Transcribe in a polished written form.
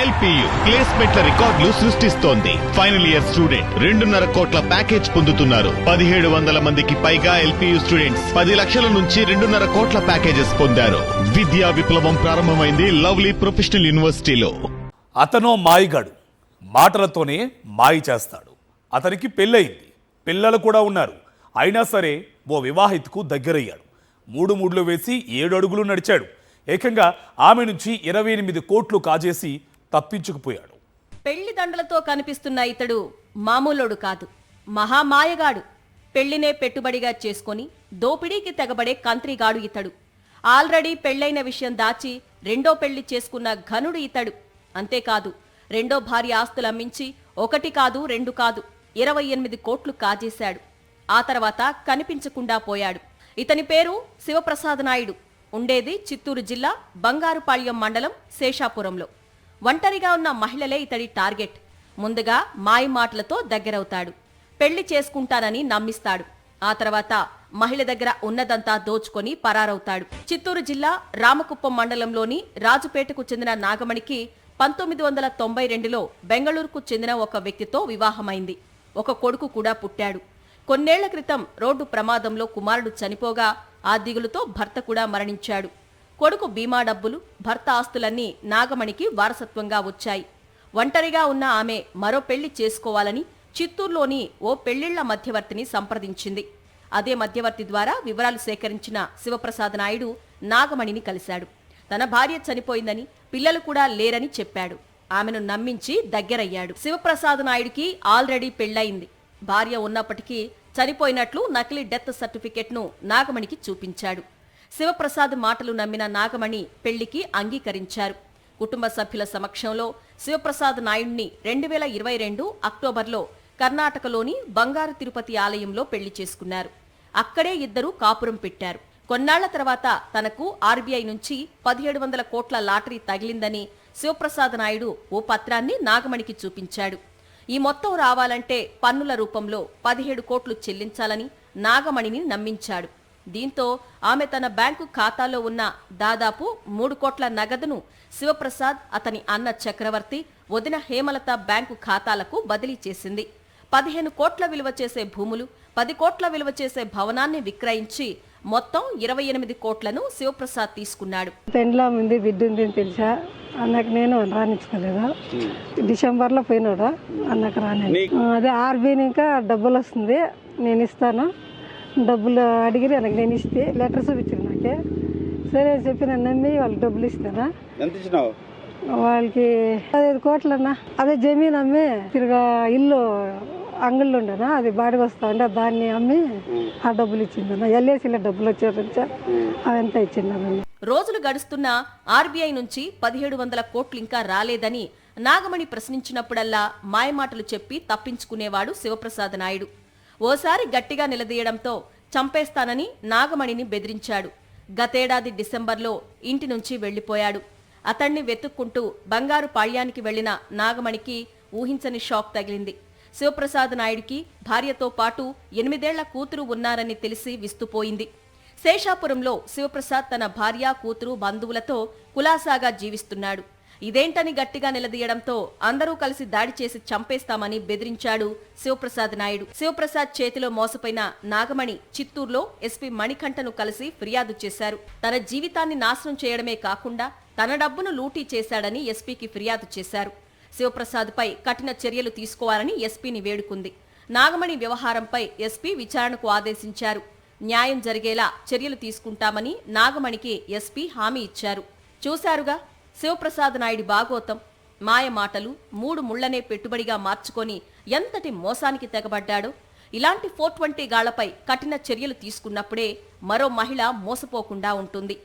LPU ప్లేస్మెంట్ల రికార్డులు సృష్టిస్తోంది. Final year student 2.5 కోట్ల ప్యాకేజ్ పొందుతున్నారు. 1700 మందికి పైగా ఎల్పియు స్టూడెంట్స్ 10 లక్షల నుంచి 2.5 కోట్ల ప్యాకేజెస్ పొందారు. విద్యా విప్లవం ప్రారంభమైంది లవ్లీ ప్రొఫెషనల్ యూనివర్సిటీలో. అతనో మాయిగాడు, మాటలతోనే మాయి చేస్తాడు. అతనికి పెళ్ళయింది, పిల్లలు కూడా ఉన్నారు. అయినా సరే ఓ వివాహితకు దగ్గరయ్యాడు. 3 ముడ్లు వేసి 7 అడుగులు నడిచాడు. ఏకంగా ఆమె నుంచి 28 కోట్లు కాజేసి తప్పించుకుపోయాడు. పెళ్లి దండలతో కనిపిస్తున్న ఇతడు మామూలోడు కాదు, మహామాయగాడు. పెళ్లినే పెట్టుబడిగా చేసుకొని దోపిడీకి తెగబడే కంత్రిగాడు ఇతడు. ఆల్రెడీ పెళ్లైన విషయం దాచి రెండో పెళ్లి చేసుకున్న ఘనుడు ఇతడు. అంతేకాదు, రెండో భార్య ఆస్తులమ్మించి 1 కాదు 2 కాదు 28 కోట్లు కాజేశాడు. ఆ తర్వాత కనిపించకుండా పోయాడు. ఇతని పేరు శివప్రసాద్ నాయుడు. ఉండేది చిత్తూరు జిల్లా బంగారుపాళ్యం మండలం శేషాపురంలో. ఒంటరిగా ఉన్న మహిళలే ఇతడి టార్గెట్. ముందుగా మాయ మాటలతో దగ్గరవుతాడు. పెళ్లి చేసుకుంటానని నమ్మిస్తాడు. ఆ తర్వాత మహిళ దగ్గర ఉన్నదంతా దోచుకొని పరారవుతాడు. చిత్తూరు జిల్లా రామకుప్పం మండలంలోని రాజుపేటకు చెందిన నాగమణికి 1992లో బెంగళూరుకు చెందిన ఒక వ్యక్తితో వివాహమైంది. ఒక కొడుకు కూడా పుట్టాడు. కొన్నేళ్ల క్రితం రోడ్డు ప్రమాదంలో కుమారుడు చనిపోగా ఆ దిగులుతో భర్త కూడా మరణించాడు. కొడుకు బీమా డబ్బులు, భర్త ఆస్తులన్నీ నాగమణికి వారసత్వంగా వచ్చాయి. ఒంటరిగా ఉన్న ఆమె మరో పెళ్లి చేసుకోవాలని చిత్తూరులోని ఓ పెళ్లిళ్ల మధ్యవర్తిని సంప్రదించింది. అదే మధ్యవర్తి ద్వారా వివరాలు సేకరించిన శివప్రసాద్ నాయుడు నాగమణిని కలిశాడు. తన భార్య చనిపోయిందని, పిల్లలు కూడా లేరని చెప్పాడు. ఆమెను నమ్మించి దగ్గరయ్యాడు. శివప్రసాద్ నాయుడికి ఆల్రెడీ పెళ్లయింది. భార్య ఉన్నప్పటికీ చనిపోయినట్లు నకిలీ డెత్ సర్టిఫికెట్ను నాగమణికి చూపించాడు. శివప్రసాద్ మాటలు నమ్మిన నాగమణి పెళ్లికి అంగీకరించారు. కుటుంబ సభ్యుల సమక్షంలో శివప్రసాద్ నాయుడిని 2022 అక్టోబర్లో కర్ణాటకలోని బంగారు తిరుపతి ఆలయంలో పెళ్లి చేసుకున్నారు. అక్కడే ఇద్దరు కాపురం పెట్టారు. కొన్నాళ్ల తర్వాత తనకు ఆర్బీఐ నుంచి 1700 కోట్ల లాటరీ తగిలిందని శివప్రసాద్ నాయుడు ఓ పత్రాన్ని నాగమణికి చూపించాడు. ఈ మొత్తం రావాలంటే పన్నుల రూపంలో 17 కోట్లు చెల్లించాలని నాగమణిని నమ్మించాడు. దీంతో ఆమె తన బ్యాంకు ఖాతాలో ఉన్న దాదాపు 3 కోట్ల నగదును శివప్రసాద్, అతని అన్న చక్రవర్తి, వదిన హేమలత బ్యాంకు ఖాతాలకు బదిలీ చేసింది. 15 కోట్ల విలువ చేసే భూములు, 10 కోట్ల విలువ చేసే భవనాన్ని విక్రయించి మొత్తం 28 కోట్లను శివప్రసాద్ తీసుకున్నాడు. పెండ్లా ఉంది, బిడ్డ ఉంది అని తెలుసా? అన్నకు నేను రానిచ్చుకోలేదు. డిసెంబర్లో పోయినాడు, అన్నకు రాని. అదే ఆర్బీఐ ఇంకా డబ్బులు వస్తుంది, నేను ఇస్తాను, డబ్బులు అడిగిరి అన్నకు నేను ఇస్తే లెటర్ చూపించారు నాకే. సరే అని చెప్పి నన్ను నమ్మి వాళ్ళకి డబ్బులు ఇస్తానా. వాళ్ళకి 15 కోట్లన్నా. అదే జమీన్ అమ్మి తిరిగా ఇల్లు అంగళ్ళు ఉండనా, అది బాడికి వస్తా ఉండే, దాన్ని అమ్మి ఆ డబ్బులు ఇచ్చిందన్న. ఎల్ఐసీలో డబ్బులు వచ్చారంటే అవంతా ఇచ్చిందన్న. రోజులు గడుస్తున్నా ఆర్బీఐ నుంచి 1700 కోట్లు ఇంకా రాలేదని నాగమణి ప్రశ్నించినప్పుడల్లా మాయమాటలు చెప్పి తప్పించుకునేవాడు శివప్రసాద్ నాయుడు. ఓసారి గట్టిగా నిలదీయడంతో చంపేస్తానని నాగమణిని బెదిరించాడు. గతేడాది డిసెంబర్లో ఇంటి నుంచి వెళ్లిపోయాడు. అతణ్ణి వెతుక్కుంటూ బంగారు పాళ్యానికి వెళ్లిన నాగమణికి ఊహించని షాక్ తగిలింది. శివప్రసాద్ నాయుడికి భార్యతో పాటు 8 ఏళ్ల కూతురు ఉన్నారని తెలిసి విస్తుపోయింది. శేషాపురంలో శివప్రసాద్ తన భార్య, కూతురు, బంధువులతో కులాసాగా జీవిస్తున్నాడు. ఇదేంటని గట్టిగా నిలదీయడంతో అందరూ కలిసి దాడి చేసి చంపేస్తామని బెదిరించాడు శివప్రసాద్ నాయుడు. శివప్రసాద్ చేతిలో మోసపోయిన నాగమణి చిత్తూరులో ఎస్పీ మణికంఠను కలిసి ఫిర్యాదు చేశారు. తన జీవితాన్ని నాశనం చేయడమే కాకుండా తన డబ్బును లూటీ చేశాడని ఎస్పీకి ఫిర్యాదు చేశారు. శివప్రసాద్పై కఠిన చర్యలు తీసుకోవాలని ఎస్పీని వేడుకుంది. నాగమణి వ్యవహారంపై ఎస్పీ విచారణకు ఆదేశించారు. న్యాయం జరిగేలా చర్యలు తీసుకుంటామని నాగమణికి ఎస్పీ హామీ ఇచ్చారు. చూశారుగా శివప్రసాద్ నాయుడి బాగోతం. మాయ మాటలు, 3 ముళ్లనే పెట్టుబడిగా మార్చుకొని ఎంతటి మోసానికి తెగబడ్డాడో. ఇలాంటి 420 గాళ్లపై కఠిన చర్యలు తీసుకున్నప్పుడే మరో మహిళ మోసపోకుండా ఉంటుంది.